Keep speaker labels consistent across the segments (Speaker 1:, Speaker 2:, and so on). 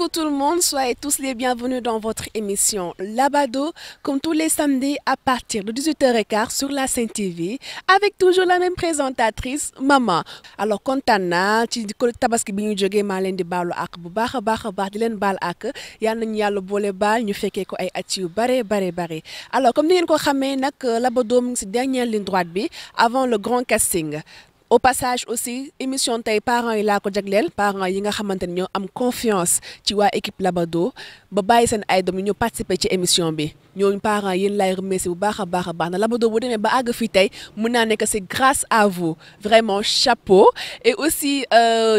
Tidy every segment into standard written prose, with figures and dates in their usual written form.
Speaker 1: Coucou tout le monde, soyez tous les bienvenus dans votre émission Labado, comme tous les samedis à partir de 18h15 sur la Sen TV, avec toujours la même présentatrice, Maman. Alors kontaan naa ci tabaski bi ñu jógee maa leen di baalu ak bu baax a baax di leen baal ak yal nañu yàlla boole baal ñu fekkee ko ay at yu bare. Alors comme ni ngeen ko xamee nag Labado mu ngi si dernière ligne droite bi avant le grand casting. Au passage aussi émission tey parents yi laa ko jagleel parents yi nga xamante ne ñoo am confiance ci waa équipe Labado ba bàyyi seen ay doom yi ñu participer ci émission bi ñooñu parents yéen laay remercier bu baax a baax na Labado bu demee ba àgg fii tey mun naa ne que c'est grâce à vous vraiment chapeau. Et aussi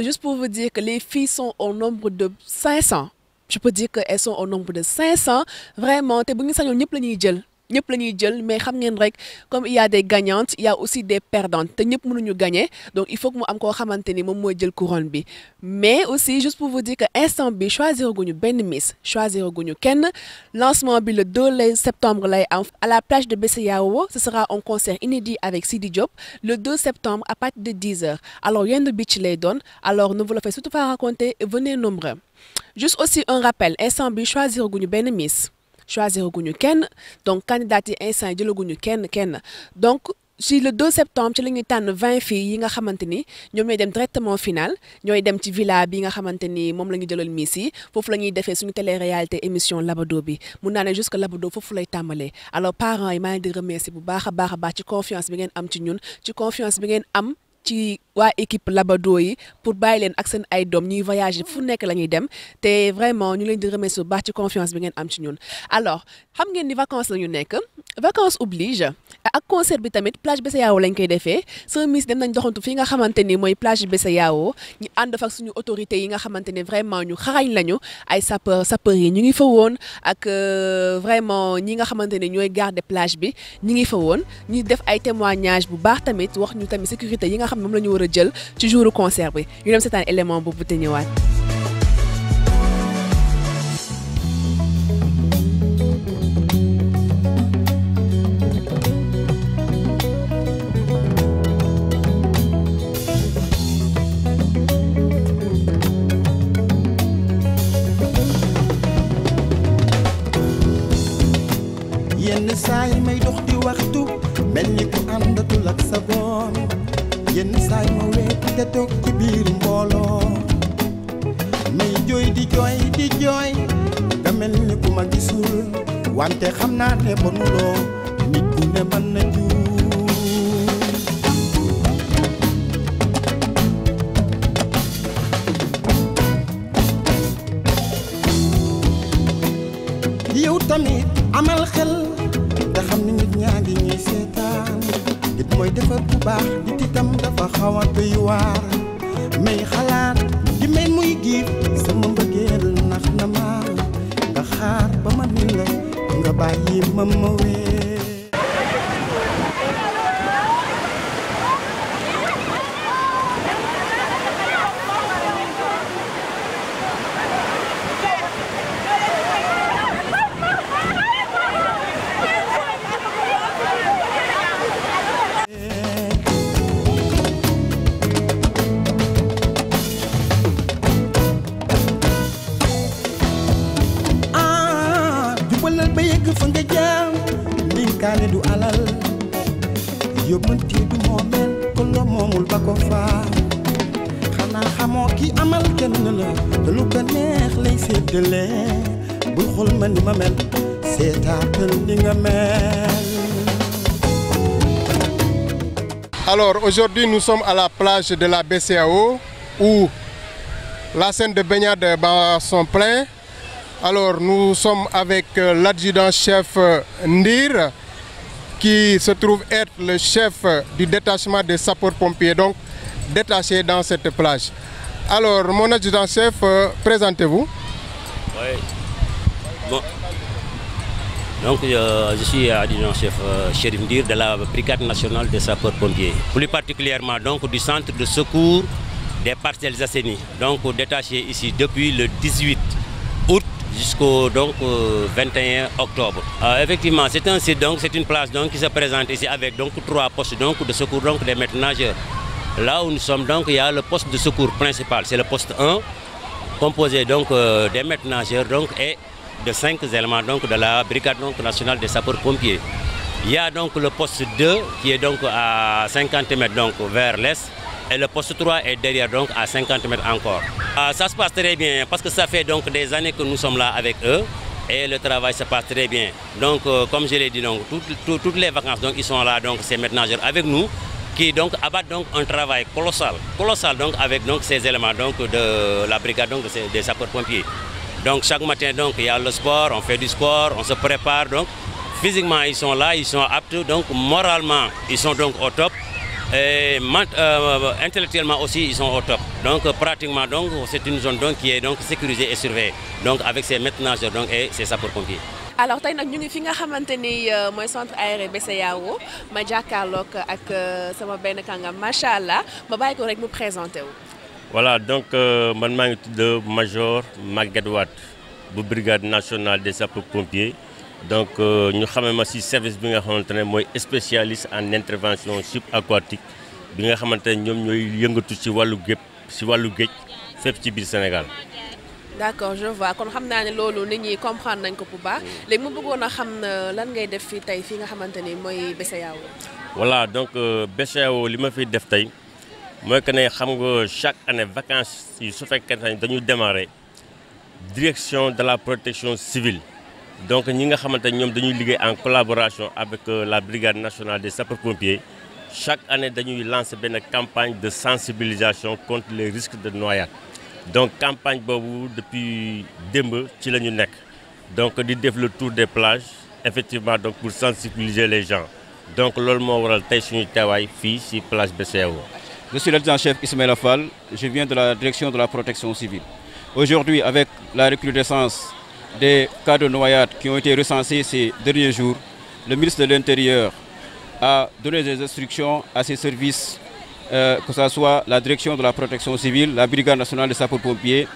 Speaker 1: juste pour vous dire que les filles sont au nombre de 500 je peux dire que elles sont au nombre de 500 vraiment te bu ñu sañoon ñëpp la ñuy jël. ñëpp la ñuy jël mais xam ngeen rek comme il y a des gagnantes il y a aussi des perdantes te ñëpp mënuñu gagner donc il faut que mu am koo xamante ni moom mooy jël couronne bi mais aussi juste pour vous dire que instant bi choisir guñu benn miss choisir guñu kenn lancement bi le 2 septembre lay am à la plage de Besseyao ce sera un concert inédit avec Sidi Diop le 2 septembre à partir de 10h alors Yendu Beach lay doon alors ne vous le faites surtout pas raconter et venez nombreux juste aussi un rappel instant bi choisir guñu benn miss choisir guñu kenn donc candidat yi instant yi jëlaguñu kenn donc si le 2 septembre ci la ñuy tànn 20 filles yi nga xamante ni ñoom ñooy dem directement final ñooy dem ci villa bi nga xamante ni moom la ñu jëlal miss yi foofu la ñuy defee suñu télé-réalité émission Labado bi mun naa ne jusque Labado foofu lay tàmbalee alors parents yi maa ngi di remercier bu baax a ci confiance bi ngeen am ci ñun ci confiance bi ngeen am ci waa équipe Labado yi pour bàyyi leen ak seen ay doom ñuy voyager fu nekk la ñuy dem te vraiment ñu leen di remercier bu baax ci confiance bi ngeen am ci ñun alors xam ngeen ni vacances la ñu nekk vacances oblige ak concert bi tamit plage Besseyao lañ koy defee sama miss dem nañ doxantu fi nga xamante ni mooy plage Besseyao ñu ànd fa ak suñu autorités yi nga xamante ne vraiment ñu xarañ lañu ay sapeurs yi ñu ngi fa woon ak vraiment ñi nga xamante ne ñooy garder plage bi ñu ngi fa woon ñu def ay témoignages bu baax tamit wax ñu tamit sécurité yi nga xam ne moom la ñu war a jël ci jouru concert bi ñu dem seetaan élément boobu te ñëwaat.
Speaker 2: yenn saay may dox di waxtu mel ni ku àndatul ak sa boom yenn saay ma weet te toog ci biir mbooloo may jooy di jooy nga mel ni ku ma gisul wante xam naa ne bonuloo nit ku ne mën na juum yow tamit amal xel te xam ni nit ñaa ngi ñuy seetaan nit mooy defar bu baax nit itam dafa xaw a doy waar may xalaat di mel muy giif sama mbëggeel nax na ma nga xaar ba ma ni la nga bàyyi ma wee fa nga jaam ndinkaane du alal yóbbanti du moomeel kon la moomul ba ko faa xanaa xamoo ki amal kenn la te lu ko neex lay séddale bul xool ma ni ma mel seetaatal ni nga mel.
Speaker 3: Alors aujourd'hui nous sommes à la plage de la Besseyao où la scène de baignade sont pleines. Alors nous sommes avec l'adjudant-chef Ndir qui se trouve être le chef du détachement des sapeurs-pompiers, donc détaché dans cette plage. Alors mon adjudant-chef, présentez-vous.
Speaker 4: Oui. Bon. Donc je suis adjudant-chef Chérif Ndir de la Brigade nationale des sapeurs-pompiers. Plus particulièrement donc du centre de secours des Parcelles Assainies, donc détaché ici depuis le 18 août jusqu'au 21 octobre. Effectivement, c'est un site, donc c'est une place donc, qui se présente ici avec donc 3 postes donc, de secours donc, des maîtres nageurs. Là où nous sommes, donc, il y a le poste de secours principal, c'est le poste 1. composé donc des maîtres nageurs donc, et de 5 éléments donc, de la brigade donc, nationale des sapeurs-pompiers. Il y a donc le poste 2 qui est donc à 50 mètres donc, vers l'est et le poste 3 est derrière donc, à 50 mètres encore. Ça se passe très bien parce que ça fait donc, des années que nous sommes là avec eux et le travail se passe très bien. Donc comme je l'ai dit, donc, toutes les vacances donc, ils sont là, donc, ces maîtres nageurs avec nous qui donc, abattent donc, un travail colossal donc, avec donc, ces éléments donc, de la brigade donc, des sapeurs-pompiers. Donc chaque matin donc, il y a le sport, on fait du sport, on se prépare. Donc, physiquement ils sont là, ils sont aptes, donc moralement ils sont donc au top. Et intellectuellement aussi ils sont au top. Donc pratiquement donc, c'est une zone donc, qui est donc, sécurisée et surveillée donc, avec ses maîtres nageurs donc, et ses sapeurs-pompiers.
Speaker 1: alors tey nag ñu ngi fi nga xamante ni mooy centre aéré BCEAO ma jàkkaarloog ak sama benn kàngam macha allah ma bàyyi ko rek mu présenté wu.
Speaker 5: voilà donc man maa ngi tudd major Maguette Wade bu brigade nationale des sapeurs-pompiers donc ñu xamee ma ci service bi nga xamante ne mooy spécialiste en intervention subaquatique bi nga xamante ne ñoom ñooy yëngatu ci wàllu géej fépp ci biir Sénégal.
Speaker 1: d'accord je vois kon xam naa ne loolu nit ñi comprendre nañ ko bu baax léegi mu bëggoon a xam lan ngay def fii tey fii nga xamante ni mooy BCEAO.
Speaker 5: voilà donc BCEAO li ma fiy def tey mooy que ne xam nga chaque année vacances yi su fekkee ne dañu démarrer direction de la protection civile donc ñi nga xamante ne ñoom dañuy liggéey en collaboration avec la brigade nationale des sapeurs-pompiers chaque année dañuy lancer benn campagne de sensibilisation contre les risques de noyade. donc campagne boobu depuis démb ci la ñu nekk donc di def le tour des plages effectivement donc pour sensibiliser les gens donc loolu moo waral tey suñu teewaay fii ci plage BCEAO.
Speaker 6: Je suis l'adjudant-chef Ismaïla Fall, je viens de la direction de la protection civile. Aujourd'hui, avec la recrudescence des cas de noyade qui ont été recensés ces derniers jours, le ministre de l'Intérieur a donné des instructions à ses services, que ce soit la direction de la protection civile, la brigade nationale des sapeurs-pompiers,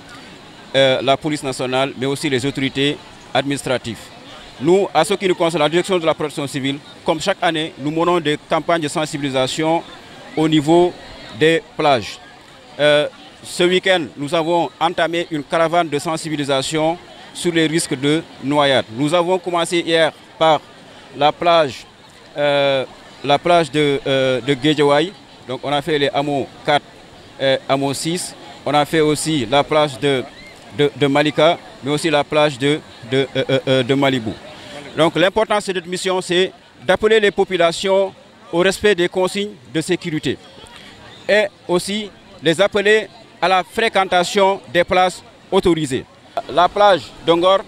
Speaker 6: la police nationale, mais aussi les autorités administratives. Nous, à ce qui nous concerne, la direction de la protection civile, comme chaque année, nous menons des campagnes de sensibilisation au niveau des plages. Ce week-end, nous avons entamé une caravane de sensibilisation sur les risques de noyade. Nous avons commencé hier par la plage de Guédiawaye. Donc on a fait les hameaux 4 et hameaux 6. On a fait aussi la plage de Malika, mais aussi la plage de Malibu. Donc l'importance de cette mission, c'est d'appeler les populations au respect des consignes de sécurité et aussi les appeler à la fréquentation des places autorisées. La plage d'Ongor,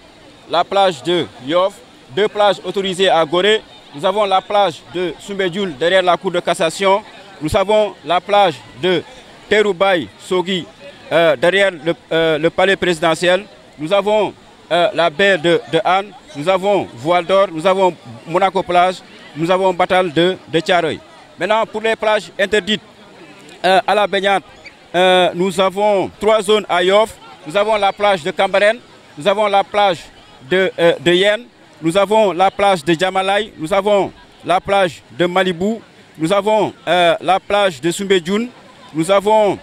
Speaker 6: la plage de Yoff, 2 plages autorisées à Gorée. Nous avons la plage de Soumbédioune derrière la cour de cassation. Nous avons la plage de Teroubaï, Sogui, derrière le palais présidentiel. Nous avons la baie de Anne, nous avons Voile d'Or, nous avons Monaco Plage, nous avons Batal de Thiaroye. Maintenant, pour les plages interdites à la baignade, nous avons 3 zones à Yoff. Nous avons la plage de Cambérène, nous avons la plage de Yen, nous avons la plage de Djamalay, nous avons la plage de Malibu, nous avons la plage de Soumbédioune, nous avons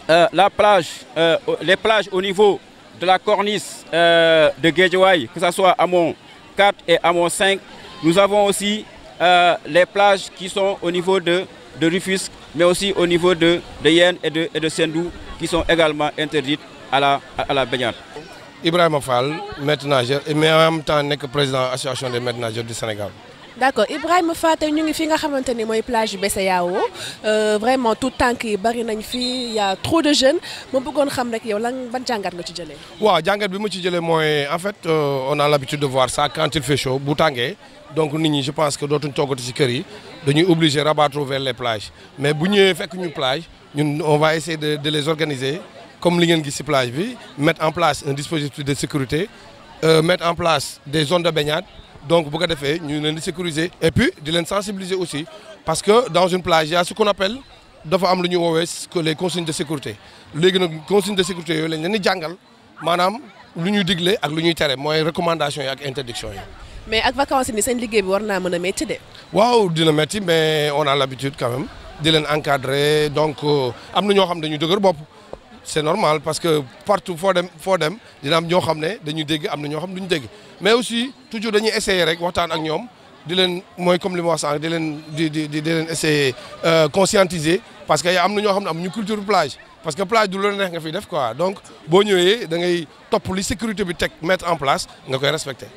Speaker 6: les plages au niveau de la cornice de Guédiawaye, que ce soit Amont 4 et Amont 5. Nous avons aussi les plages qui sont au niveau de Rufisque, mais aussi au niveau de Yen et de Sendou, qui sont également interdites à la baignade.
Speaker 3: Ibrahima Fall, maître nageur, mais en même temps nekk président de l'association des maîtres nageurs du Sénégal.
Speaker 1: D'accord Ibrahima Fall tey ñu ngi fi nga xamante ni mooy plage BCEAO vraiment tout tànk yi bari nañ fi y a trop de jeunes ma bëggoon xam rek yow lan ban jàngat nga ci jëlee.
Speaker 3: waaw jàngat bi mu ci jëlee mooy en fait on a l'habitude de voir ça quand il fait chaud bu tàngee donc nit ñi je pense que dootuñ toogati ci kër yi dañuy obligé rabattre vers les plages mais bu ñëwee fekk ñu plage ñun on va essayer de les organiser comme li ngeen gis ci plage bi mettre en place un dispositif de sécurité mettre en place des zones de baignade. Donc, bu ko defee ñu leen di sécuriser et puis di leen sensibiliser aussi parce que dans une plage il y a ce qu'on appelle dafa am lu ñuy woowee les consignes de sécurité léegi nag consignes de sécurité yooyu lañ leen di jàngal maanaam lu ñuy digle ak lu ñuy tere mooy recommandations yi ak interdiction yi.
Speaker 1: mais ak vacances ni seen liggéey bi war naa mën a métti de.
Speaker 3: waaw dina métti mais on a l'habitude quand même di leen encadrer donc am na ñoo xam dañuy dëgër bopp
Speaker 7: c'est normal parce que partout foo dem dina am ñoo xam ne dañuy dégg am na ñoo xam duñu dégg mais aussi toujours dañuy essayer rek waxtaan ak ñoom di leen mooy comme li ma wax sànq di leen essayer conscientiser parce que am na ñoo xam ne am ñu culture plage parce que plage du la neex nga fiy def quoi donc boo ñëwee da ngay topp li sécurité bi teg mettre en place nga koy respecter.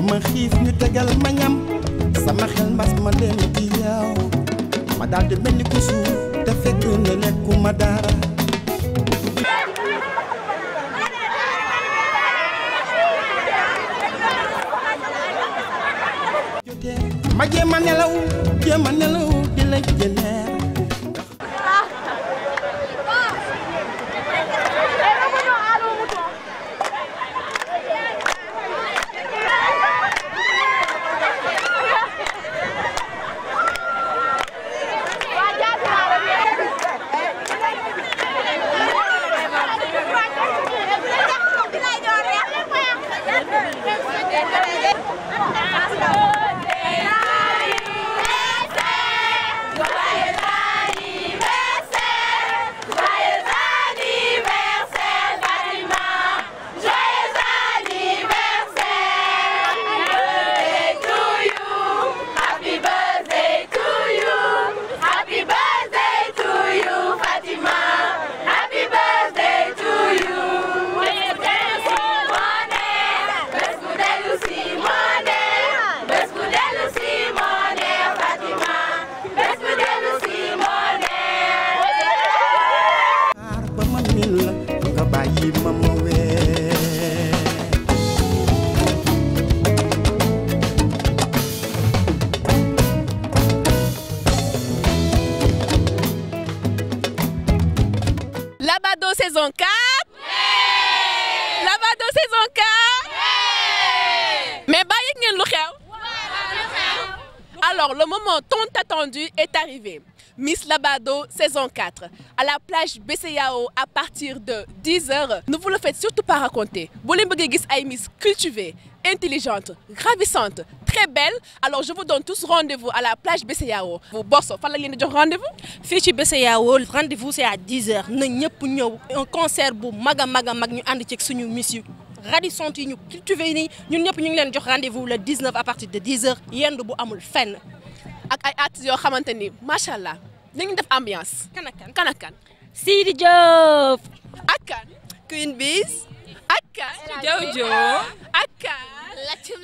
Speaker 2: ma xiif ñu tegal ma ñam sama xel mbas ma leen ci yow ma daal di mel ni ku suuf te fekk ne lekkuma dara ma jéem a nelaw di la jëneer
Speaker 1: Labado saison 4 Labado saison 4 mais bàyyi ngeen lu xew alors le moment tant attendu est arrivé. Miss Labado saison 4 à la plage BCEAO à partir de 10h. Ne vous le faites surtout pas raconter. Boo leen bëggee gis ay miss cultivée, intelligente, ravissante, très belle. Alors je vous donne tous rendez-vous à la plage BCEAO. Vous Bosso, fan la leen di jox rendez-vous?
Speaker 8: Fii ci BCEAO rendez-vous c'est à 10h. Na ñëpp ñëw un concert bu mag a mag ñu ànd ci suñu miss yu ravissante yi ñu cultivé nii ñun ñëpp ñu ngi leen jox rendez-vous le 19 à partir de 10h yendu bu amul fenn.
Speaker 1: Ak ay artistes yoo xamante ni macha allah nañu def ambiance. kan ak kan.
Speaker 8: Sidi Diop.
Speaker 1: ak kan. Queen Biz. ak kan.
Speaker 8: Jojo.
Speaker 1: ak kan. Lachum.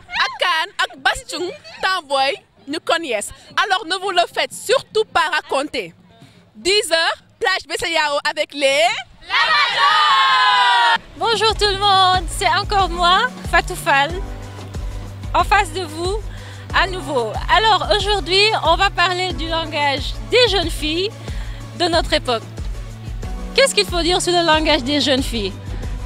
Speaker 1: ak kan ak Bastung Tamboy ñu kon yes. Alors ne vous le faites surtout pas raconter. 10h plage BCEAO avec les Labado.
Speaker 9: Bonjour tout le monde, c'est encore moi, Fatou Fall, en face de vous. À nouveau. Alors aujourd'hui, on va parler du langage des jeunes filles de notre époque. Qu'est-ce qu'il faut dire sur le langage des jeunes filles?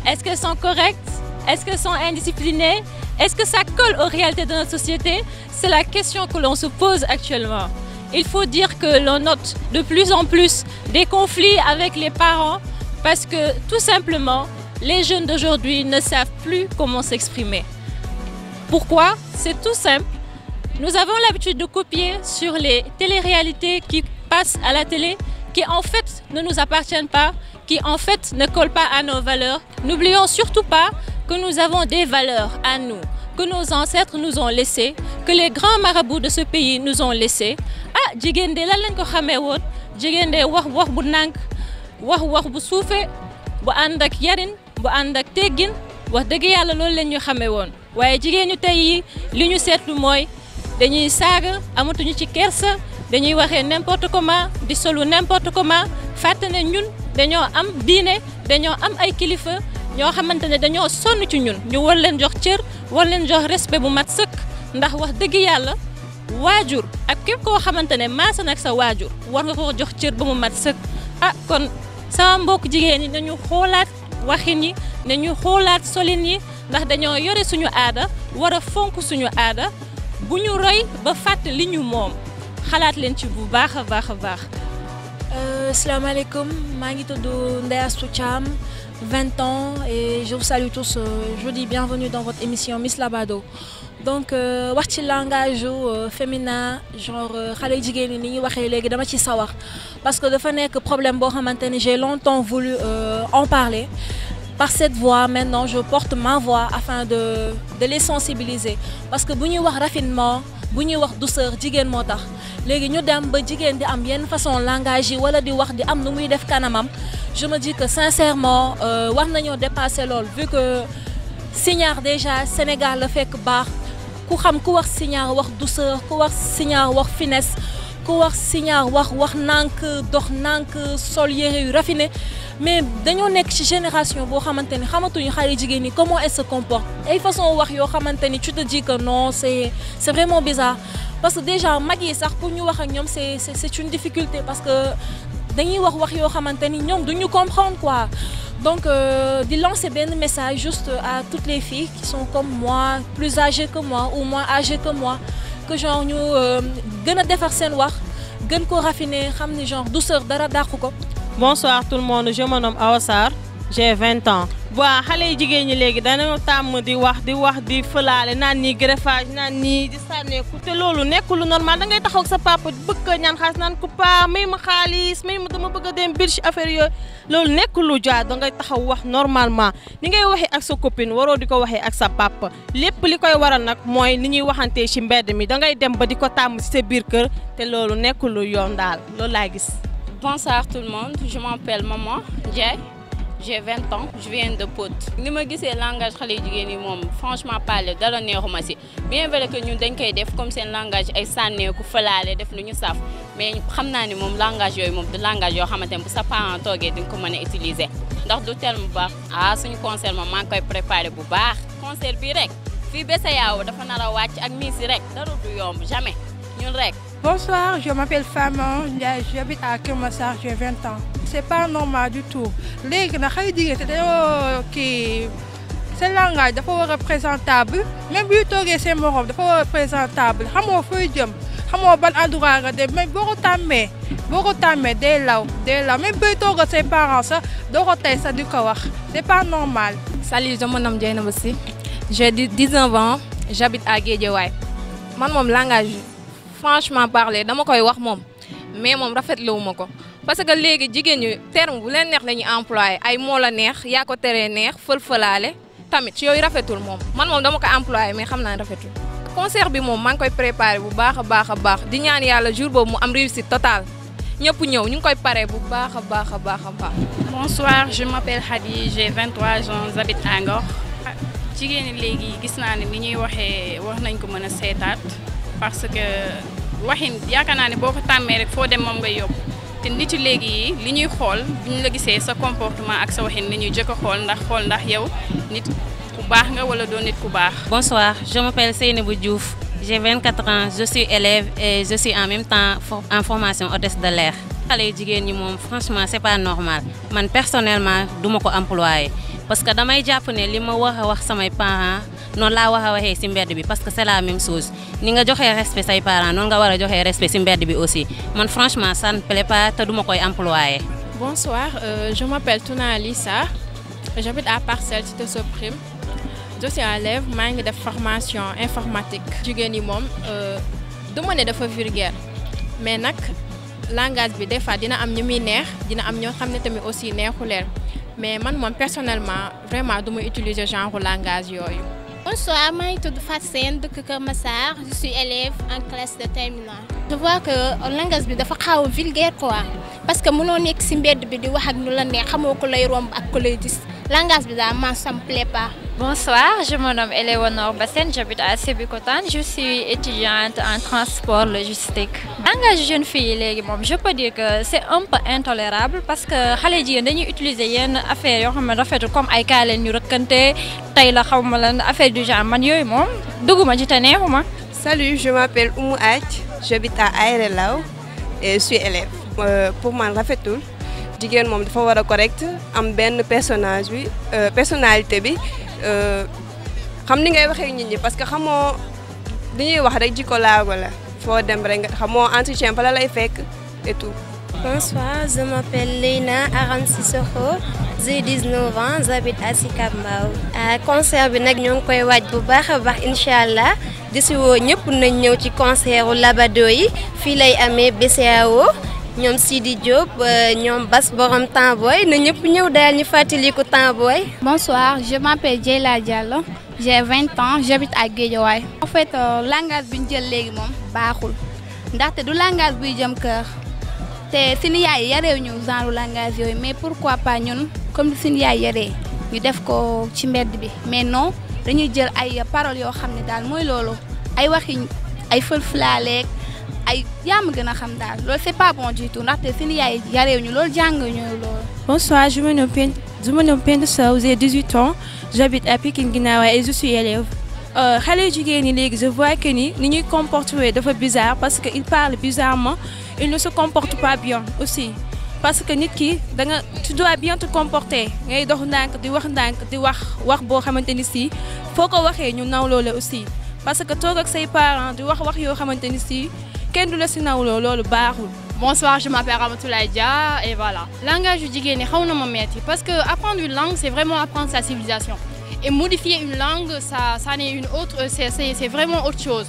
Speaker 9: Est-ce qu'elles sont correctes? Est-ce qu'elles sont indisciplinées? Est-ce que ça colle aux réalités de notre société? C'est la question que l'on se pose actuellement. Il faut dire que l'on note de plus en plus des conflits avec les parents parce que tout simplement, les jeunes d'aujourd'hui ne savent plus comment s'exprimer. Pourquoi? C'est tout simple. Nous avons l'habitude de copier sur les téléréalités qui passent à la télé, qui en fait ne nous appartiennent pas, qui en fait ne collent pas à nos valeurs. N'oublions surtout pas que nous avons des valeurs à nous, que nos ancêtres nous ont laissées, que les grands marabouts de ce pays nous ont laissées. Ah, jigéen de lan lañ ko xamee woon jigéen de wax bu nànk wax bu suufe bu ànd ak yarin bu ànd ak teggin wax dëgg yàlla loolu lañ ñu xamee woon waaye jigéen ñu tey yi li ñu seetlu mooy dañuy saaga amatuñu ci kersa dañuy waxee n'importe comment di solu n'importe comment fàtte ne ñun dañoo am diine dañoo am ay kilifa ñoo xamante ne dañoo sonn ci ñun ñu war leen jox cër war leen jox respect bu mat sëkk ndax wax dëgg yàlla waajur ak képp koo xamante ne maasa nag sa waajur war nga ko jox cër ba mu mat sëkk ah kon sama mbokk jigéen ñi nañu xoolaat waxin yi ne ñu xoolaat solin yi ndax dañoo yore suñu aada war a fonk suñu aada bu ñu roy ba fàtte li ñu moom xalaat leen ci bu baax a baax a baax.
Speaker 10: Asalaamaaleykum, maa ngi tudd Ndeye Astou Thiam, 20 ans, et je vous salue tous. Je vous dis bienvenue dans votre émission Miss Labado. Donc wax ci langage féminin genre xale jigéen ñi ni ñuy waxee léegi dama ci sawar parce que dafa nekk problème boo xamante ni j'ai longtemps voulu en parler. Par cette voix maintenant je porte ma voix afin de les sensibiliser parce que bu ñuy wax raffinement bu ñuy wax douceur jigéen moo tax léegi ñu dem ba jigéen di am yenn façon langage yi wala di wax di am nu muy def kanamam je me dis que sincèrement war nañoo dépasser lool vu que Signar déjà Sénégal la fekk baax ku xam ku wax Signar wax douceur ku wax Signar wax finesse ku wax Signar wax nànk dox nànk sol yére yu raffiné mais dañoo nekk ci génération boo xamante ni xamatuñu xale jigéen ñi comment elle se comporte ay façon wax yoo xamante ni tu te dis que non c'est vraiment bizarre parce que déjà mag yi sax pour ñu wax ak ñoom c'est une difficulté parce que dañuy wax yoo xamante ni ñoom duñu comprendre quoi. Donc de lancer un message juste à toutes les filles qui sont comme moi, plus âgées que moi ou moins âgées que moi, que genre ñu gën a defar seen wax gën ko raffiner xam ni genre douceur dara dàqu ko.
Speaker 11: Bonsoir tout le monde, je me nomme Awa Sarr, j'ai 20 ans. Waa xale yi jigéen ñi léegi dañoo tàmm di wax di fëlaale naan nii greffage naan nii di sànneeku te loolu nekkul lu normal da ngay taxaw ak sa papa bëgg a ñaan xaalis naan ko pa may ma xaalis may ma dama bëgg a dem biir ci affaire yooyu loolu nekkul lu jaar da ngay taxaw wax normalement ni ngay waxee ak sa copine waroo di ko waxee ak sa papa lépp li koy waral nag mooy ni ñuy waxantee ci mbedd mi da ngay dem ba di ko tàmm ci sa biir kër te loolu nekkul lu yoon daal loolu laa gis.
Speaker 12: Bonsoir tout le monde, je m'appelle Maman Ndiaye. J'ai 20 ans, je viens de Pout. Ni ma gisee langage xale jigéen yi moom franchement parler dara neexuma si bien vrai que ñun dañ koy def comme seen langage ay sànneeku fëlaale def lu ñu saf mais xam naa ni moom langage yooyu moom du langage yoo xamante ne bu sa parent toogee di nga ko mën a utiliser ndax du terme bu baax suñu concert moom maa ngi koy préparé bu baax concert bi rek fii BCEAO dafa nar a wàcc ak Miss rek dara du yomb jamais ñun rek.
Speaker 13: Bonsoir, je m'appelle Fama Ndiaye, j'habite à Keur Massar, j'ai 20 ans. C'est pas normal du tout. Léegi nag xale jigéen te dañoo kii seen langage dafa war a présentable même bu toogee seen morom dafa war a présentable xamoo fooy jëm xamoo ban endroit nga dem mais boo ko tàmmee day law même buy toogal ses parents sax doo ko tey sax di ko wax c'est pas normal.
Speaker 14: Salut, je me nomme Dieynaba Sy, j'ai 19 ans, j'habite à Guédiawaye. Man moom langage franchement parler dama koy wax moom mais moom rafetluwuma ko parce que léegi jigéen ñi terme bu leen neex la ñuy employé ay moo la neex yaa ko teree neex fël-fëlaale tamit yooyu rafetul moom man moom dama ko employé mais xam naa rafetul. Concert bi moom maa ngi koy préparé bu baax a baax di ñaan yàlla jour boobu mu am réussite totale ñëpp ñëw ñu ngi koy paré bu baax a baax.
Speaker 15: Bonsoir, je m'appelle Hadi, j'ai 23 ans, j'habite à Ngor. Jigéen ñi léegi gis naa ne ni ñuy waxee wax nañ ko mën a seetaat parce que waxin yaakaar naa ne boo ko tàmmee rek foo dem moom ngay yóbbu te nit yi léegi yi li ñuy xool bu ñu la gisee sa comportement ak sa waxin li ñuy jëkk a xool ndax yow nit ku baax nga wala doo nit ku baax.
Speaker 16: Bonsoir, je m'appelle Seynabou Diouf, j'ai 24 ans, je suis élève et je suis en même temps en formation hôtesse de l'air. Xale jigéen ñi moom franchement c'est pas normal man personnellement duma ko employé parce que damay jàpp ne li ma war a wax samay parents noonu laa war a waxee ci mbedd bi parce que c'est la même chose ni nga joxee respect say parents noonu nga war a joxee respect ci mbedd bi aussi man franchement ça ne plaît pas te duma koy employé.
Speaker 17: Bonsoir, je m'appelle Touna Alissa, j'habite à Parcelles Cité Soprim. Je suis élève maa ngi def formation informatique. Jigéen ñi moom du ma ne dafa vulgaire mais nag langage bi des fois dina am ñu muy neex dina am ñoo xam ne tamit aussi neexu leen mais man moom personnellement vraiment du ma utiliser genre langage yooyu.
Speaker 18: Bonsoir, maa ngi tudd Fatou Sène dëkk Keur Massar, je suis élève en classe de terminale. Je vois que langage bi dafa xaw a vulgaire quoi parce que mënoo nekk ci mbedd bi di wax ak ñu la neex xamoo ko lay romb ak ko lay gis langage bi daal man ça me plaît pas.
Speaker 19: Bonsoir, je me nomme Eleonore Bassène, j'habite à Sébikotane, je suis étudiante en transport logistique. Langage jeune fille léegi moom je peux dire que c'est un peu intolérable parce que xale jigéen dañuy utiliser yenn affaire yoo xam ne rafetul comme ay kaa leen ñu rëkkante tey la xaw ma lan affaire du genre man yooyu moom dugguma ci te neexuma.
Speaker 20: Salut, je m'appelle Oumou Ath, j'habite à Aéré Lao et je suis élève. Pour moi rafetul jigéen moom dafa war a correct am benn personnalité bi xam ni ngay waxee nit ñi parce que xamoo li ñuy wax rek jikko laago la foo dem rek nga xamoo entretien fa la lay fekk et tout.
Speaker 21: Bonsoir, je m'appelle Leina Aram Sissoko, j'ai 19 ans, j'habite à Sicap Mbao. Concert bi nag ñoo ngi koy waaj bu baax a baax incha allah di si woo ñëpp nañ ñëw ci concert u Labado yi fii lay amee BCEAO ñoom Sidi Diop ñoom Bas borom Tamboy na ñëpp ñëw daal ñu fàttaliku Tamboy.
Speaker 22: Bonsoir, je m'appelle Dieyla Diallo, j'ai 20 ans, j'habite à Guédiawaye. En fait langage bi ñu jël léegi moom baaxul ndaxte du langage buy jëm kër. te suñu yaay yaree ñu genre langage yooyu mais pourquoi pas ñun comme suñu yaay yaree ñu def ko ci mbedd bi mais non dañuy jël ay paroles yoo xam ne daal mooy loolu ay waxi ay fël-flaaleeg ay yaa ma gën a xam daal loolu c'est pas bon du tout ndaxte suñu yaay yaree ñu loolu jàng ñu loolu.
Speaker 10: Bonsoir, je me nomme Penda Sow, j'ai 18 ans, j'habite à Pikine Guinawaye et je suis élève. Xale jigéen ñi léegi je vois que ni ñuy comporter dafa bizarre parce que ils parlent bizarrement, ils ne se comportent pas bien aussi parce que nit ki da nga tu dois bien te comporter ngay dox ndànk di wax boo xamante ni si foo ko waxee ñu nawloo la aussi parce que toog ak say parents di wax yoo xamante ni si kenn du la si nawloo loolu baaxul.
Speaker 23: Bonsoir, je m'appelle Ramatoulaye Dia et voilà. Langage du jigéen ñi xaw na ma metti parce que apprendre une langue c'est vraiment apprendre sa civilisation. Et modifier une langue, ça n'est une autre, c'est vraiment autre chose.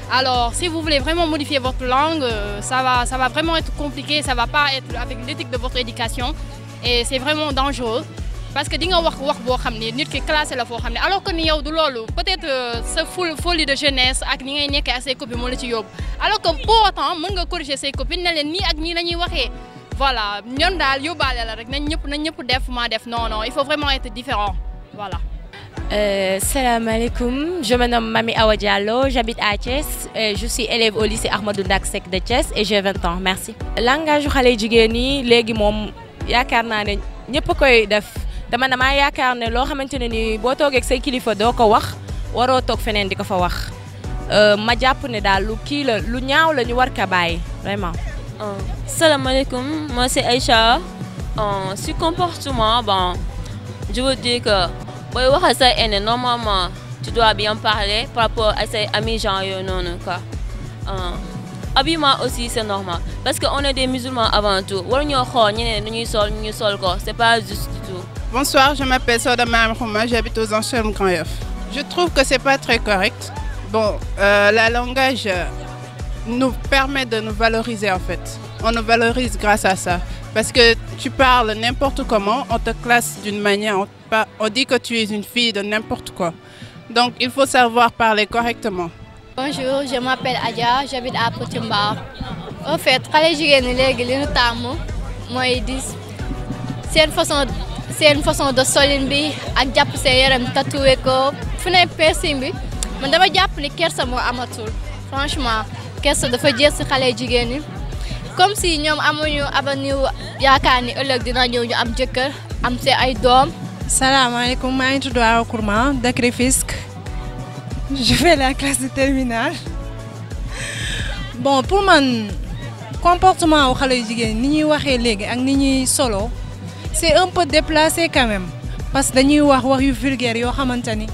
Speaker 23: Alors, si vous voulez vraiment modifier votre langue, ça va vraiment être compliqué, ça va pas être avec l'éthique de votre éducation, et c'est vraiment dangereux. Parce que di nga wax boo xam ne nit ki classé la foo xam ne alors que ni yow du loolu peut-être sa folie de jeunesse ak ni ngay nekkee ak say copines moo la ci yóbbu alors que pour autant mën nga corriger say copines ne leen nii ak nii la ñuy waxee. Voilà ñoom daal yóbbaale la rek nañ ñëpp def ma def non il faut vraiment être différent voilà.
Speaker 24: Salam alaikum, je me nomme Mami Awa Diallo, j'habite à Thiès, je suis élève au lycée Ahmadou Ndak Seck de Thiès et j'ai 20 ans, merci. Langage xale jigéen ñi léegi moom yaakaar naa ne ñëpp koy def dama yaakaar ne loo xamante ne ni boo toogee ak say kilifa doo ko wax waroo toog feneen di ko fa wax ma jàpp ne daal lu kii la lu ñaaw la ñu war ka bàyyi vraiment.
Speaker 25: Salam alaikum, moi c'est Aïcha. Sur comportement, bon, je veux dire que booy wax ak say aînés normalement tu dois bien parler par rapport à ses amis genre yooyu noonu quoi. Habillement aussi c'est normal parce que on est des musulmans avant tout waruñoo xool ñeneen nu ñuy sol ko c'est pas juste du tout.
Speaker 26: Bonsoir, je m'appelle Soda Mahmouma, j'habite aux Anselmes Grand Yoff. Je trouve que c'est pas très correct. Bon, la langage nous permet de nous valoriser en fait. On nous valorise grâce à ça. Parce que tu parles n'importe comment, on te classe d'une manière, on dit que tu es une fille de n'importe quoi. Donc il faut savoir parler correctement.
Speaker 22: Bonjour, je m'appelle Adja, j'habite à Petit Mbao. En fait, xale jigéen ñi léegi li ñu tàmm mooy di seen façon de solin bi ak jàpp seen yaram tatoué ko fu ne piercing bi man dama jàpp ni kersa moo amatul franchement kersa dafa jeex ci xale jigéen ñi comme si ñoom amuñu avenir yaakaar ni ëllëg dina ñëw ñu am jëkkër am seen ay doom.
Speaker 27: Salaamaaleykum, maa ngi tudd Awa Kourma dëkk Rufisque. Je fais la classe de terminale. Bon, pour man comportement wu xale jigéen ni ñuy waxee léegi ak ni ñuy solo c'est un peu déplacé quand même parce que dañuy wax yu vulgaire yoo xamante ni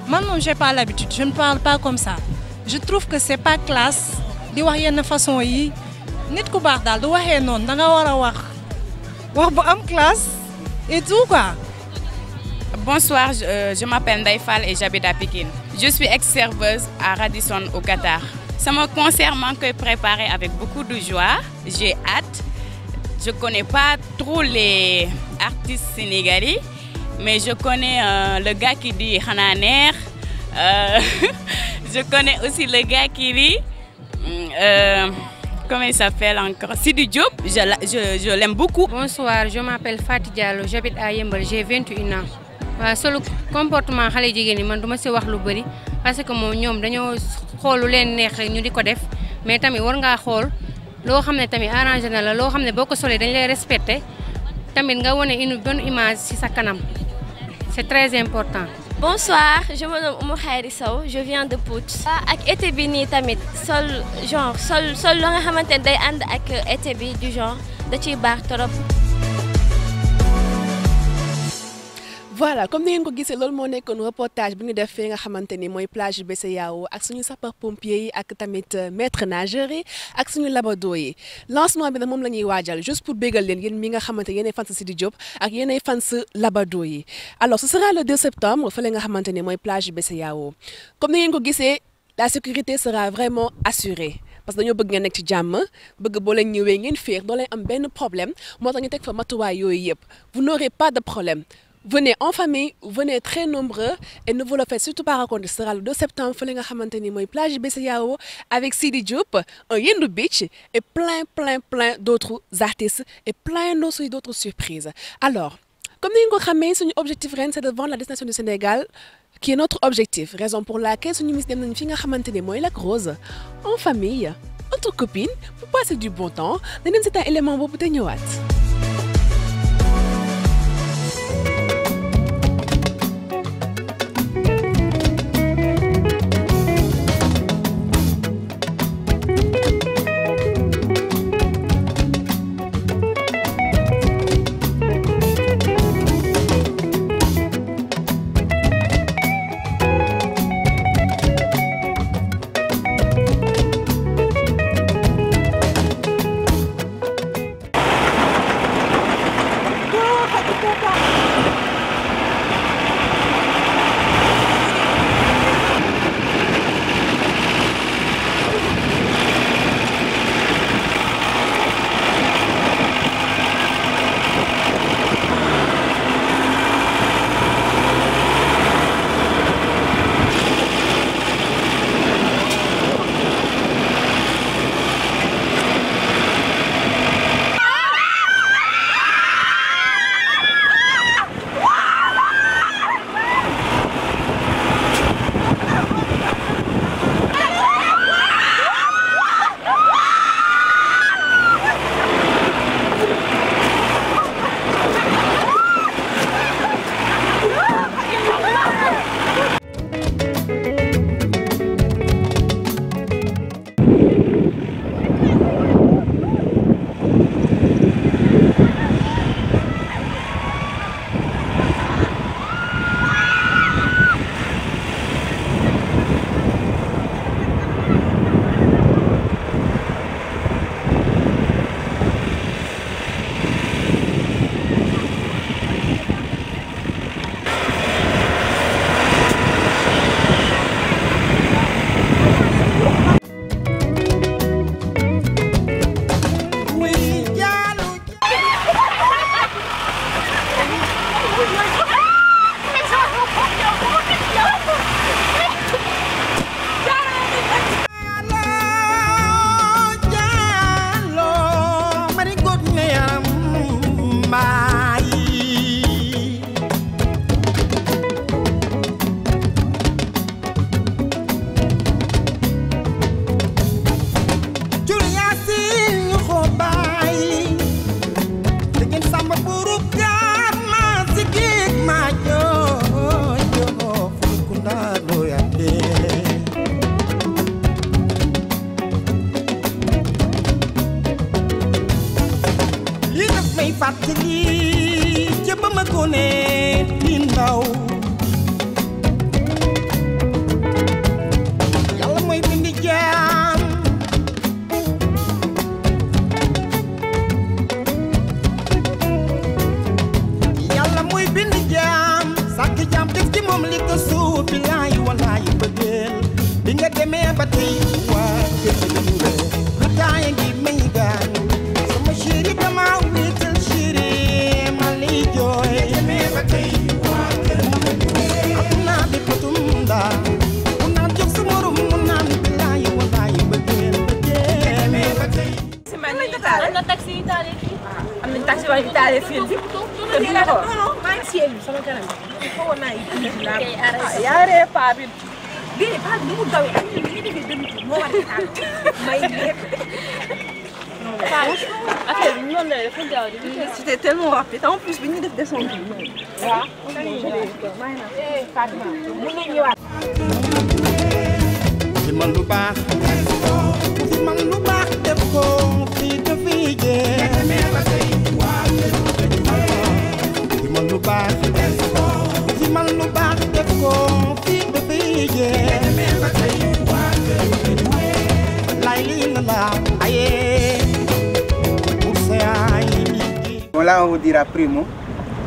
Speaker 27: man moom j'ai pas l'habitude, je ne parle pas comme ça. Je trouve que c'est pas classe di wax yenn façon yi nit ku baax daal du waxee noonu da nga war a wax bu am classe et tout quoi.
Speaker 28: Bonsoir, je m'appelle Ndaye Fall et j'habite à Pikine. Je suis ex-serveuse à Radisson au Qatar. C'est mon concert maa ngi koy préparé avec beaucoup de joie. J'ai hâte. Je connais pas trop les artistes sénégalais, mais je connais le gars qui dit Xana Neex. Je connais aussi le gars qui dit comment il s'appelle encore? Sidi Diop. Je l'aime beaucoup.
Speaker 29: Bonsoir, je m'appelle Fatou Diallo, j'habite à Yeumbeul, j'ai 21 ans. waaw solo comportement xale jigéen ñi man duma ci wax lu bari parce que moom ñoom dañoo xool lu leen neex rek ñu di ko def mais tamit war ngaa xool loo xam ne tamit arrangé na la loo xam ne boo ko solee dañ lay respecté tamit nga wane une bonne image ci sa kanam c'est très important.
Speaker 21: Bonsoir, je me nomme Oumou Khayri Sow, je viens de Pout. Ak été bi nii tamit sol la nga xamante ne day ànd ak été bi du genre da ciy baax trop.
Speaker 1: voilà comme ni ngeen ko gisee loolu moo nekkoon reportage bi ñu def fii nga xamante ni mooy plage BCEAO ak suñu sapeur pompier yi ak tamit maître nageur yi ak suñu labado yi lancement bi nag moom la ñuy waajal juste pour bégal leen yéen mi nga xamante yéenay fans Sidi Diop ak yéenay fans labado yi alors ce sera le 2 septembre fële nga xamante ni mooy plage BCEAO comme ni ngeen ko gisee la sécurité sera vraiment assurée parce que dañoo bëgg ngeen nekk ci jàmm bëgg boo leen ñëwee ngeen féex doo leen am benn problème moo tax ñu teg fa matuwaay yooyu yëpp vous n'aurez pas de problème. Venez en famille, venez très nombreux et ne vous le faites surtout pas raconter. Ce sera le 2 septembre, fële nga xamante ni mooy plage BCEAO avec Sidi Diop, un Yendu Beach et plein d'autres artistes et plein d'autres surprises. Alors, comme ni nga ko xamee suñu objectif ren c'est de vendre la destination du Sénégal qui est notre objectif. Raison pour laquelle suñu miss dem nañu fi nga xamante ni mooy Lac Rose en famille, entre copines, pour passer du bon temps. Dañu dem c'est un élément boobu te ñëwaat.
Speaker 2: C'était tellement rapide. En plus, venir de descendre.
Speaker 3: Bye. Bon, là, on vous dira primo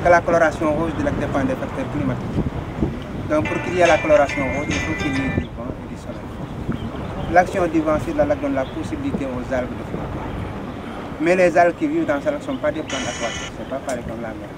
Speaker 3: que la coloration rouge du lac dépend des facteurs climatiques. Donc, pour qu'il y ait la coloration rouge, il faut qu'il y ait du vent et du soleil. L'action du vent sur la lac donne la possibilité aux algues de flotter. Mais les algues qui vivent dans ce lac ne sont pas des plantes aquatiques, ce n'est pas pareil comme la mer.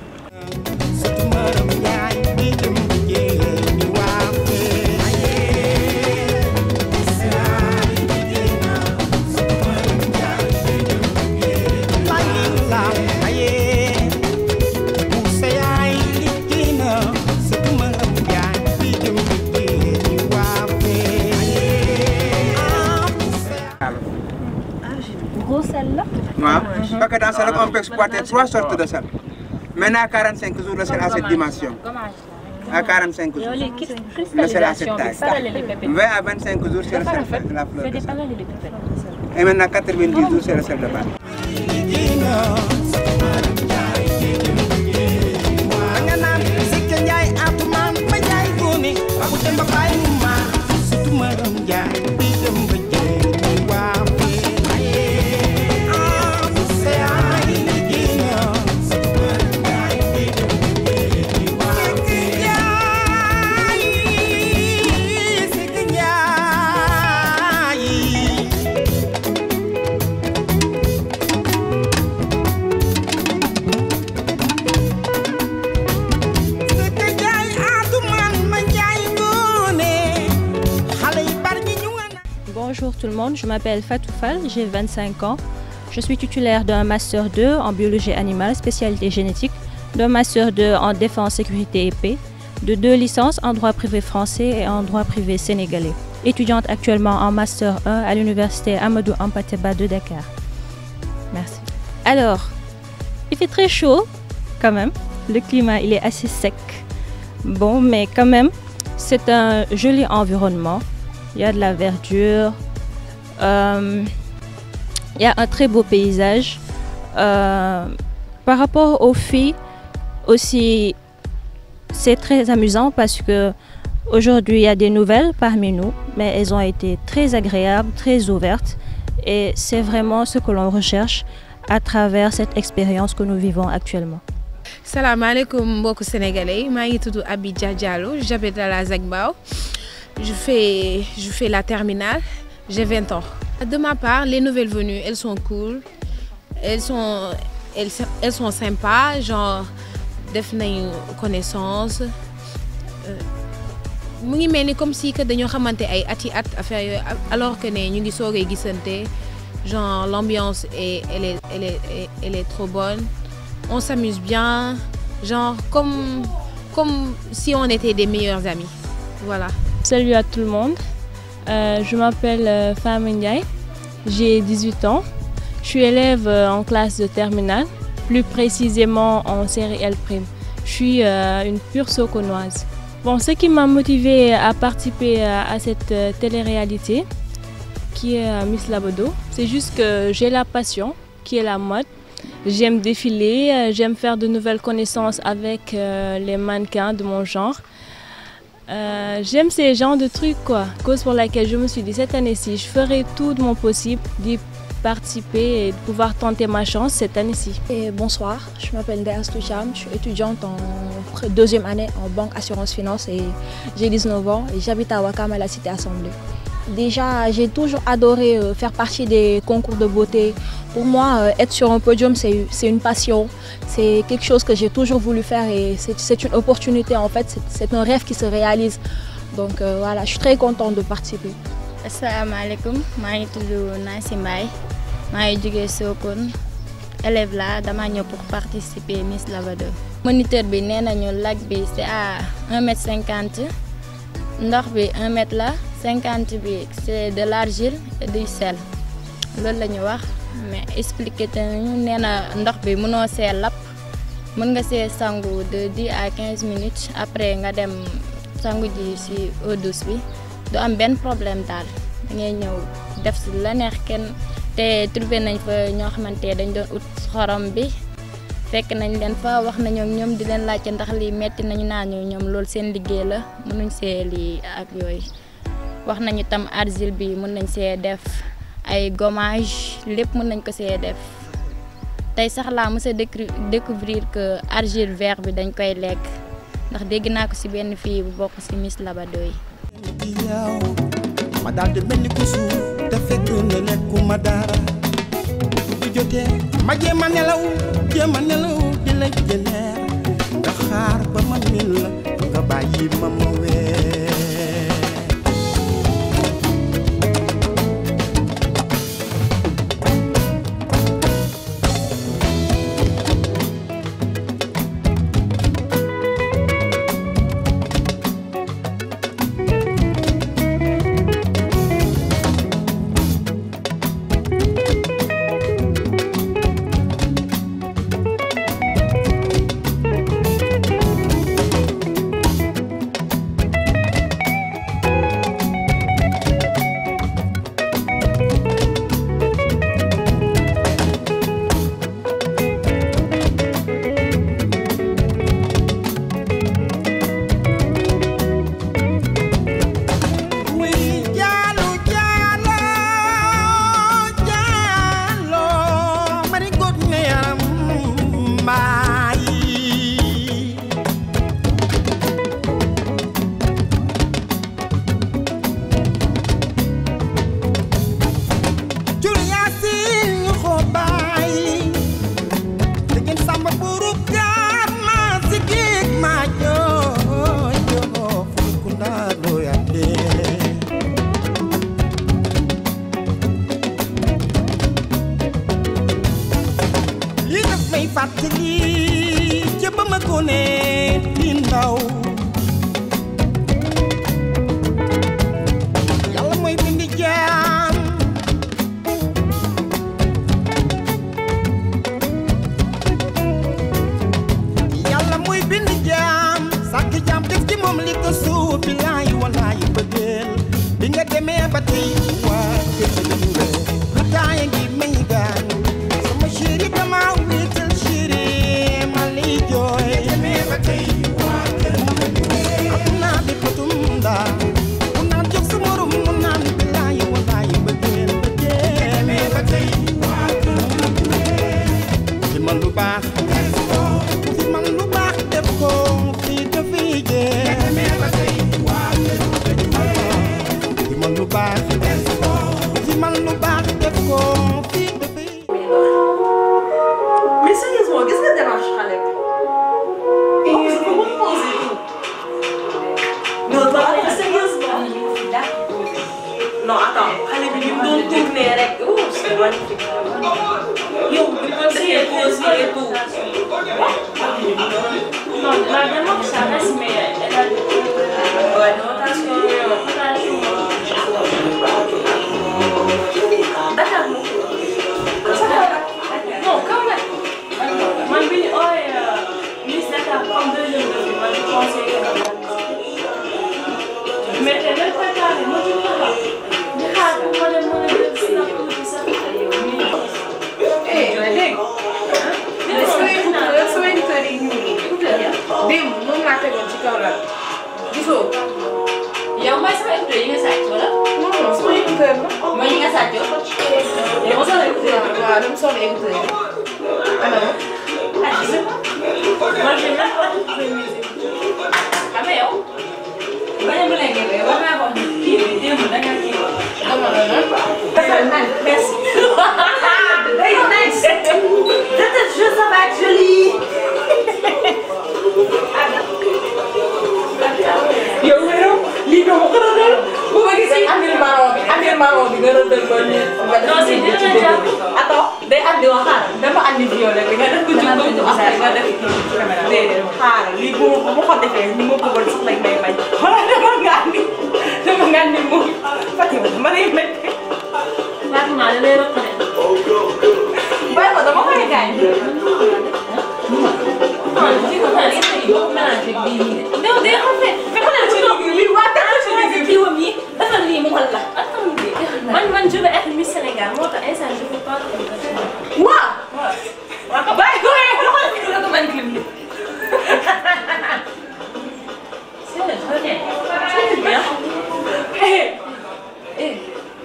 Speaker 10: Gros sel là?
Speaker 3: Oui, parce que dans ce lac, on peut exploiter 3 sortes de sel. Maintenant, à 45 jours, le sel a cette dimension. À 45 jours, le sel a cette taille. 20 à 25 jours, c'est le sel de la fleur de sel. Et maintenant, 90 jours, c'est le sel de balle.
Speaker 4: Bonjour tout le monde, je m'appelle Fatou Fall, j'ai 25 ans. Je suis titulaire d'un Master 2 en biologie animale, spécialité génétique, d'un Master 2 en défense, sécurité et paix, de 2 licences en droit privé français et en droit privé sénégalais. Étudiante actuellement en Master 1 à l'université Amadou Hampâté-Bâ de Dakar. Merci. Alors, il fait très chaud quand même, le climat il est assez sec. Bon, mais quand même, c'est un joli environnement. Il y a de la verdure, il y a un très beau paysage. Par rapport aux filles aussi, c'est très amusant parce que aujourd'hui il y a des nouvelles parmi nous, mais elles ont été très agréables, très ouvertes et c'est vraiment ce que l'on recherche à travers cette expérience que nous vivons actuellement.
Speaker 5: Salam alaikum mbokk sénégalais, maa ngi tudd Abidja Diallo, j'habite à la Zac Mbao. Je fais la terminale, j'ai 20 ans. De ma part, les nouvelles venues, elles sont cool, elles sont sympas, genre def nañu connaissance. Mu ngi mel ni comme si que dañoo xamante ay ati at affaire yooyu alors que ne ñu ngi soogay gisante, genre l'ambiance elle est trop bonne. On s'amuse bien, genre comme si on était des meilleurs amis. Voilà.
Speaker 4: Salut à tout le monde, je m'appelle Fama Ndiaye, j'ai 18 ans, je suis élève en classe de terminale, plus précisément en série L'. Je suis une pure sokonoise. Bon, ce qui m'a motivée à participer à cette télé-réalité qui est Miss Labado, c'est juste que j'ai la passion qui est la mode. J'aime défiler, j'aime faire de nouvelles connaissances avec les mannequins de mon genre. J'aime ces genres de trucs quoi, cause pour laquelle je me suis dit cette année-ci, je ferai tout de mon possible d'y participer et de pouvoir tenter ma chance cette année-ci.
Speaker 10: Et bonsoir, je m'appelle Ndeye Astou Thiam, je suis étudiante en 2e année en banque assurance finance et j'ai 19 ans et j'habite à Ouakam à la Cité Assemblée. Déjà, j'ai toujours adoré faire partie des concours de beauté. Pour moi, être sur un podium, c'est une passion. C'est quelque chose que j'ai toujours voulu faire et c'est une opportunité en fait. C'est un rêve qui se réalise. Donc voilà, je suis très contente de participer.
Speaker 21: Assalamu alaikum, maa ngi tudd Nancy Mbaye, maa ngi jógee Sokone, élève là, dama ñëw pour participer Miss Labado. Moniteur bi nee nañu lac bi c'est à 1,50 m, ndox bi 1 mètre la, 50 bi c'est de l'argile et du sel. Loolu la ñu wax, mais expliqué nañu nee na ndox bi mënoo see lapp, mën nga see sangu de 10 à 15 minutes après nga dem sangu ji ci eau douce bi. Du am benn problème daal da ngay ñëw def si la neex kenn te trouvé nañ fa ñoo xamante dañ doon ut xorom bi fekk nañ leen fa wax nañoo ñoom di leen laajte ndax lii metti nañu naan ñoom loolu seen liggéey la mënuñ see lii ak yooyu wax nañu tam argile bi mën nañ see def
Speaker 6: ay gommage lépp mën nañ ko see def tey sax laa mës a découvrir que argile vert bi dañ koy lekk ndax dégg naa ko ci benn fille bu bokk ci Miss Labado yi.
Speaker 7: ma daal di mel ni ku suuf te fekk ne lekkuma dara bu jotee ma jéem a nelaw di la jëneer nga xaar ba ma min la nga bàyyi ma ma weer.
Speaker 10: Je veux être Miss Sénégal. Moi, je veux pas.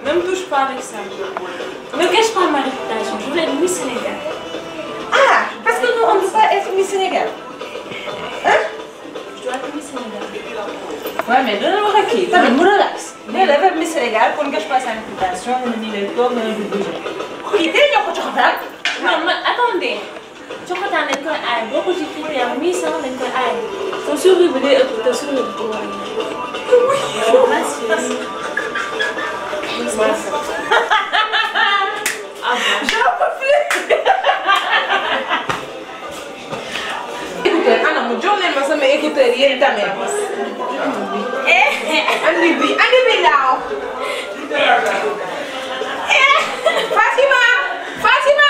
Speaker 10: Même touche pas avec ça.
Speaker 8: pression nga nii lay toog nga ne du bëgg. kii day ñëw ko coxataan.
Speaker 25: non man attendez coxataan dañ koy aay boo ko ci critère 800 dañ koy aay sa sourire bi day ëpp te sourire bi ko war a
Speaker 8: j'en peux plus. écouteur ana mu jox leen ma sama écouteur yéen tamit. andi bi laaw. Fatima Fatima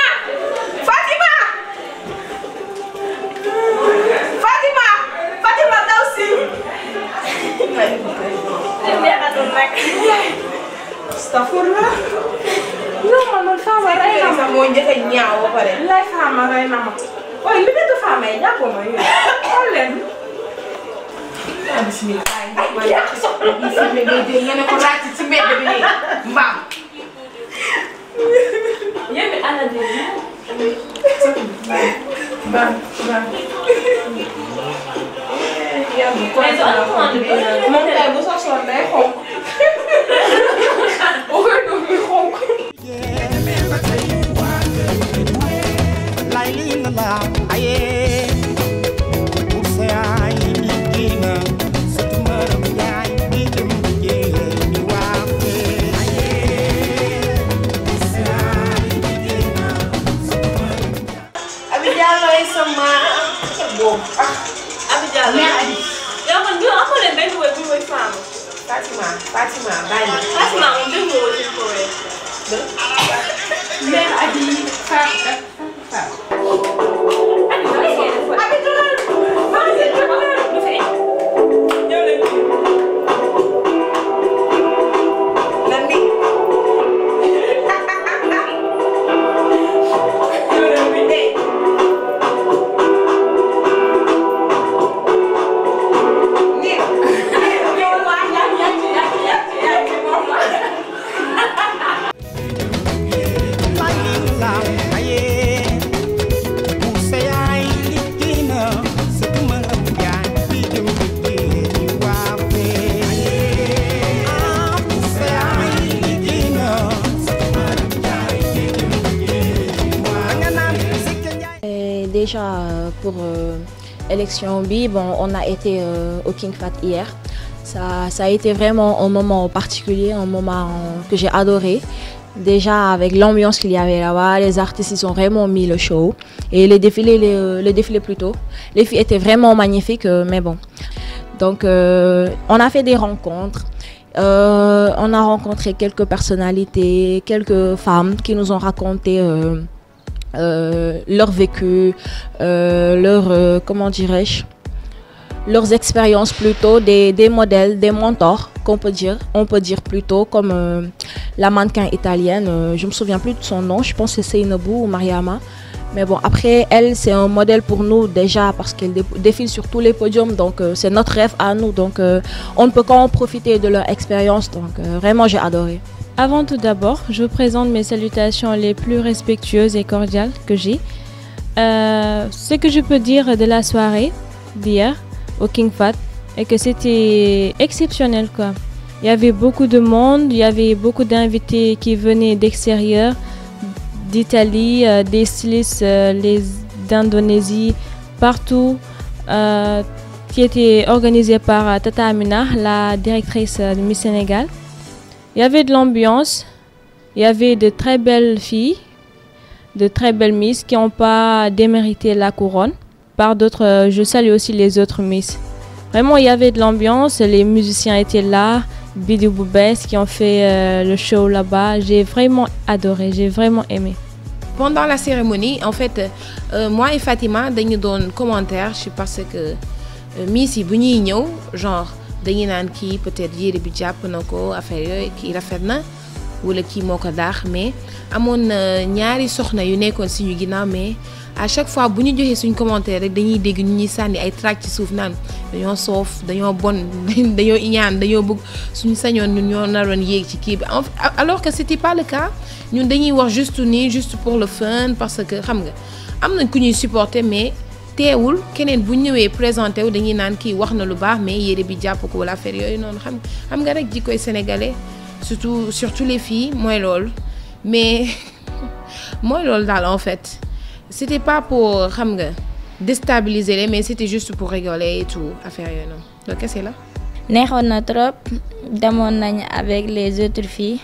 Speaker 8: Fatima Fatima Fatima daw si. Astafurlah. non man Fama rey na ma moo njëkk a ñaaw ba pare. lay Fama rey na ma. waaye li nekk Fama yi jàppoo ma yow. xool leen. ah bisimilah. ma yàq soxla bi fi mu ne nga ne ko laaj ci mbedd bi nii mbaam.
Speaker 25: yéen a àll bi.
Speaker 8: mbaam. moom kay bu soxla day xonk. Fatima bàyyi ma.
Speaker 25: Fatima moom dégg nga woo ci kawee.
Speaker 8: mère Adi Fatou.
Speaker 4: Déjà pour élection bi, bon, on a été au King Fat hier. Ça a été vraiment un moment particulier, un moment que j'ai adoré. Déjà avec l'ambiance qu'il y avait là-bas, les artistes ils ont vraiment mis le show. Et le défilé plutôt. Les filles étaient vraiment magnifiques, mais bon. Donc on a fait des rencontres. On a rencontré quelques personnalités, quelques femmes qui nous ont raconté leur vécu, comment dirais-je, leurs expériences plutôt, des modèles, des mentors qu'on peut dire, plutôt comme la mannequin italienne, je me souviens plus de son nom, je pense que c'est Seynabou ou Mariama. Mais bon, après, elle, c'est un modèle pour nous déjà parce qu'elle défile sur tous les podiums, donc c'est notre rêve à nous, donc on ne peut qu'en profiter de leur expérience, donc vraiment j'ai adoré.
Speaker 9: Avant tout d'abord, je vous présente mes salutations les plus respectueuses et cordiales que j'ai. Ce que je peux dire de la soirée d'hier au King Fat est que c'était exceptionnel, quoi. Il y avait beaucoup de monde, il y avait beaucoup d'invités qui venaient d'extérieur, d'Italie, des stylistes d'Indonésie, partout, qui était organisé par Tata Amina, la directrice de Miss Sénégal. Il y avait de l'ambiance, il y avait de très belles filles, de très belles Miss qui n'ont pas démérité la couronne. Par d'autres, je salue aussi les autres Miss. Vraiment, il y avait de l'ambiance, les musiciens étaient là, Bidou Boubès qui ont fait le show là-bas. J'ai vraiment adoré, j'ai vraiment aimé.
Speaker 5: Pendant la cérémonie, en fait, moi et Fatima, nous avons des commentaires parce que Miss, ils sont genre, dañuy naan kii peut-être yére bi jàpp na ko affaire yooyu kii rafet na wala kii moo ko daax mais amoon na ñaari soxna yu nekkoon suñu ginnaaw mais à chaque fois bu ñu joxee suñu commentaire rek dañuy dégg ñu ñuy sànni ay trac ci suuf naan dañoo soof dañoo bon dañoo iñaan dañoo bëgg suñu sañoon ñun ñoo naroon yéeg ci kii bi alors que c'était pas le cas ñun dañuy wax juste nii juste pour le fun parce que xam nga am nañ ku ñuy supporter mais teewul keneen bu ñëwee présenté wu dañuy naan kii wax na lu baax mais yére bi jàpp ko wala affaire yooyu noonu xam nga rek jikkoy sénégalais surtout les filles mooy loolu mais mooy loolu daal en fait c'était pas pour xam nga déstabiliser les mais c'était juste pour rigoler et tout affaire yooyu noonu loolu kese la.
Speaker 6: neexoon na trop demoon nañ avec les autres filles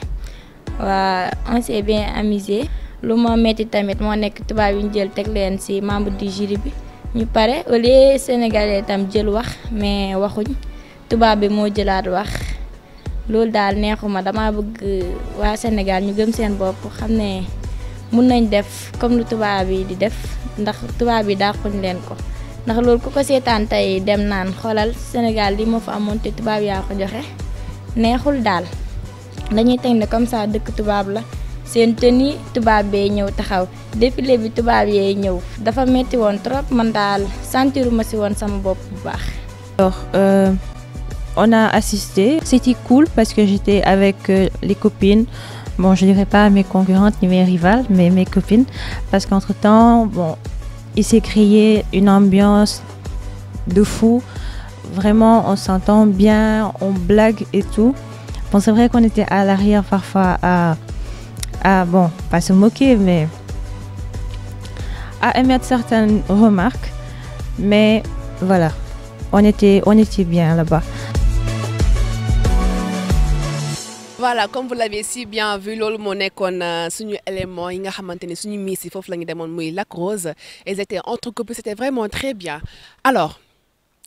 Speaker 6: waa on s'est bien amusé lu ma metti tamit moo nekk tubaab yi ñu jël teg leen ci membre du jury bi ñu pare au lieu sénégalais tam jël wax mais waxuñ tubaab bi moo jëlaat wax loolu daal neexuma dama bëgg waa Sénégal ñu gëm seen bopp xam ne mun nañ def comme lu tubaab yi di def ndax tubaab yi dàquñ leen ko ndax loolu ku ko seetaan tey dem naan xoolal Sénégal li moo fa amoon te tubaab yaa ko joxe neexul daal dañuy teg ne comme ça dëkk tubaab la seen tenue tubaab bee ñëw taxaw défilé bi tubaab yee ñëw dafa metti woon trop man daal sentiruma ci woon sama bopp bu baax.
Speaker 9: Alors, on a assisté, c'était cool parce que j'étais avec les copines. Bon, je dirais pas mes concurrentes ni mes rivales, mais mes copines, parce qu'entre-temps, bon, il s'est créé une ambiance de fou. Vraiment, on s'entend bien, on blague et tout. Bon, c'est vrai qu'on était à l'arrière parfois bon, pas se moquer, mais à émettre certaines remarques. Mais voilà, on était bien là-bas.
Speaker 1: Voilà, comme vous l'avez si bien vu, loolu moo nekkoon suñu élément yi nga xamante ni suñu miss yi foofu la ñu demoon muy Lac Rose. Elles étaient entrecoupées, c'était vraiment très bien. Alors,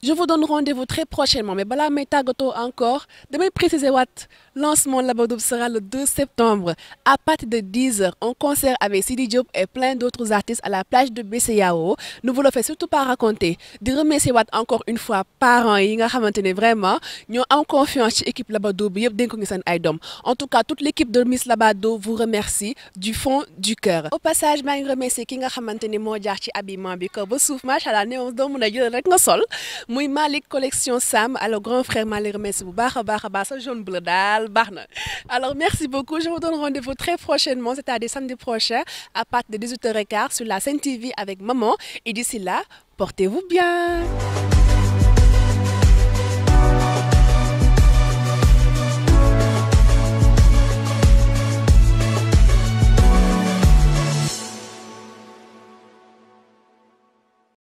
Speaker 1: je vous donne rendez-vous très prochainement, mais balaa may tàggatoo encore damay préciser waat lancement Labadoub sera le 2 septembre à partir de 10h en concert avec Sidi Diop et plein d'autres artistes à la plage de BCEAO. Ne vous le faites surtout pas raconter. Di remercier waat encore une fois parents yi nga xamante ne vraiment ñoo am confiance ci équipe Labadoub bi yëpp dénk ko ngi seen ay doom. En tout cas, toute l'équipe de Miss Labadoub vous remercie du fond du cœur. Au passage, maa ngi remercier ki nga xamante ni moo jaar ci habillement bi ko ba suuf macha allah ne doo mën a jël rek nga sol. muy Malick collection Sam alors grand frère maa ngi lay remercier bu baax a baax sa jaune bleu daal baax na alors merci beaucoup je vous donne rendez-vous très prochainement c'est-à-dire samedi prochain à partir de 18h15 sur la Sen TV avec maman et d'ici là portez-vous bien.